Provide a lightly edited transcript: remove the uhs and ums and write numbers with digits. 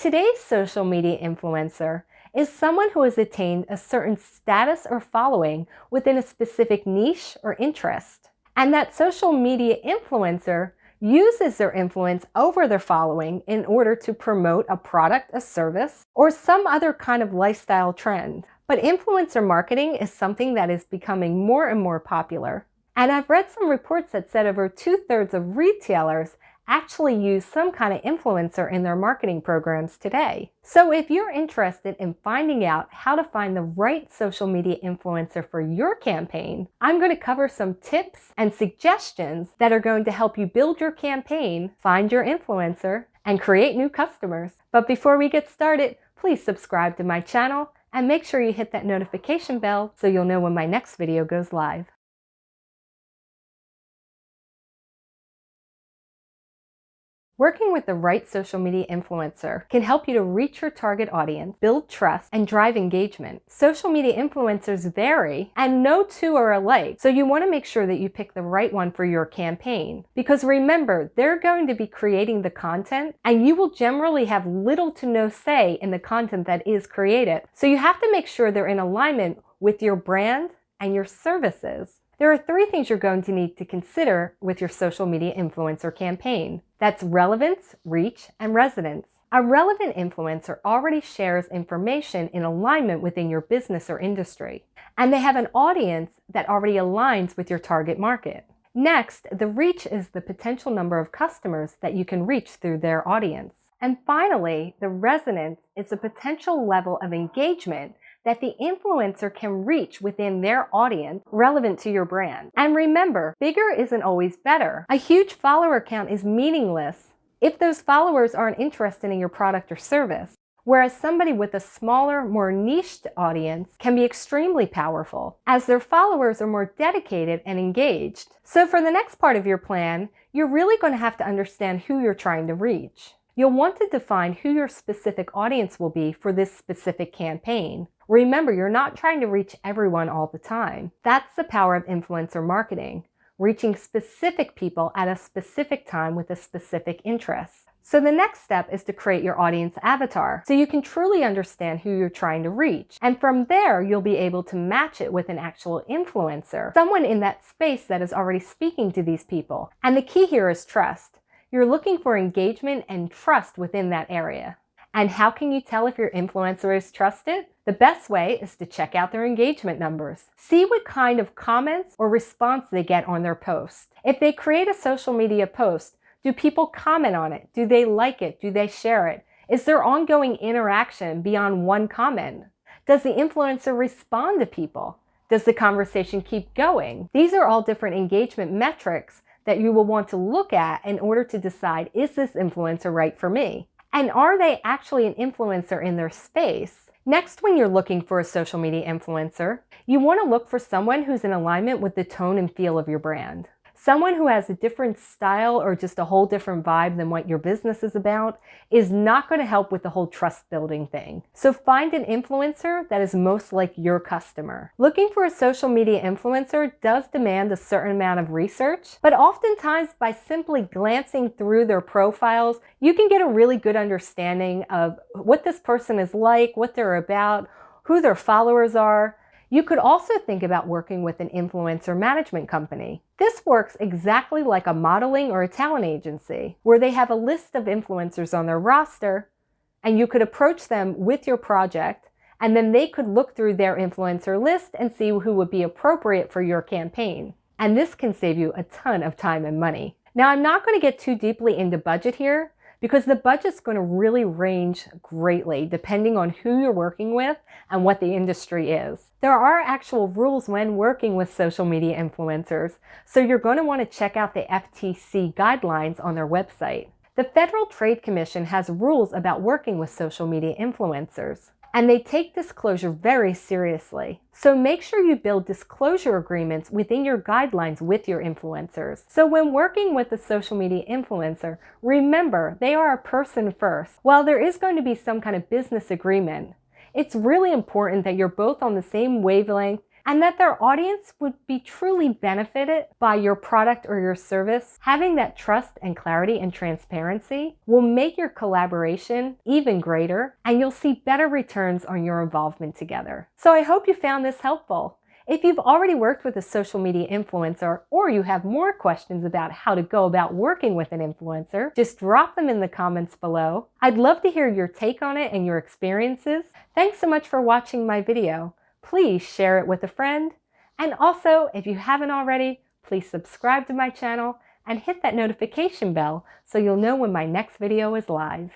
today's social media influencer is someone who has attained a certain status or following within a specific niche or interest. And that social media influencer uses their influence over their following in order to promote a product, a service, or some other kind of lifestyle trend. But influencer marketing is something that is becoming more and more popular. And I've read some reports that said over 2/3 of retailers actually use some kind of influencer in their marketing programs today. So if you're interested in finding out how to find the right social media influencer for your campaign, I'm going to cover some tips and suggestions that are going to help you build your campaign, find your influencer, and create new customers. But before we get started, please subscribe to my channel and make sure you hit that notification bell so you'll know when my next video goes live. Working with the right social media influencer can help you to reach your target audience, build trust, and drive engagement. Social media influencers vary, and no two are alike, so you want to make sure that you pick the right one for your campaign. Because remember, they're going to be creating the content, and you will generally have little to no say in the content that is created. So you have to make sure they're in alignment with your brand and your services. There are 3 things you're going to need to consider with your social media influencer campaign. That's relevance, reach, and resonance. A relevant influencer already shares information in alignment within your business or industry, and they have an audience that already aligns with your target market. Next, the reach is the potential number of customers that you can reach through their audience. And finally, the resonance is the potential level of engagement that the influencer can reach within their audience relevant to your brand. And remember, bigger isn't always better. A huge follower count is meaningless if those followers aren't interested in your product or service, whereas somebody with a smaller, more niched audience can be extremely powerful, as their followers are more dedicated and engaged. So for the next part of your plan, you're really going to have to understand who you're trying to reach. You'll want to define who your specific audience will be for this specific campaign. Remember, you're not trying to reach everyone all the time. That's the power of influencer marketing, reaching specific people at a specific time with a specific interest. So the next step is to create your audience avatar so you can truly understand who you're trying to reach. And from there, you'll be able to match it with an actual influencer, someone in that space that is already speaking to these people. And the key here is trust. You're looking for engagement and trust within that area. And how can you tell if your influencer is trusted? The best way is to check out their engagement numbers. See what kind of comments or response they get on their post. If they create a social media post, do people comment on it? Do they like it? Do they share it? Is there ongoing interaction beyond one comment? Does the influencer respond to people? Does the conversation keep going? These are all different engagement metrics that you will want to look at in order to decide, is this influencer right for me? And are they actually an influencer in their space? Next, when you're looking for a social media influencer, you want to look for someone who's in alignment with the tone and feel of your brand. Someone who has a different style or just a whole different vibe than what your business is about is not going to help with the whole trust building thing. So find an influencer that is most like your customer. Looking for a social media influencer does demand a certain amount of research, but oftentimes by simply glancing through their profiles, you can get a really good understanding of what this person is like, what they're about, who their followers are. You could also think about working with an influencer management company. This works exactly like a modeling or a talent agency, where they have a list of influencers on their roster, and you could approach them with your project, and then they could look through their influencer list and see who would be appropriate for your campaign. And this can save you a ton of time and money. Now, I'm not going to get too deeply into budget here, because the budget's going to really range greatly depending on who you're working with and what the industry is. There are actual rules when working with social media influencers, so you're going to want to check out the FTC guidelines on their website. The Federal Trade Commission has rules about working with social media influencers, and they take disclosure very seriously. So make sure you build disclosure agreements within your guidelines with your influencers. So when working with a social media influencer, remember they are a person first. While there is going to be some kind of business agreement, it's really important that you're both on the same wavelength and that their audience would be truly benefited by your product or your service, having that trust and clarity and transparency will make your collaboration even greater, and you'll see better returns on your involvement together. So I hope you found this helpful. If you've already worked with a social media influencer, or you have more questions about how to go about working with an influencer, just drop them in the comments below. I'd love to hear your take on it and your experiences. Thanks so much for watching my video. Please share it with a friend. And also, if you haven't already, please subscribe to my channel and hit that notification bell so you'll know when my next video is live.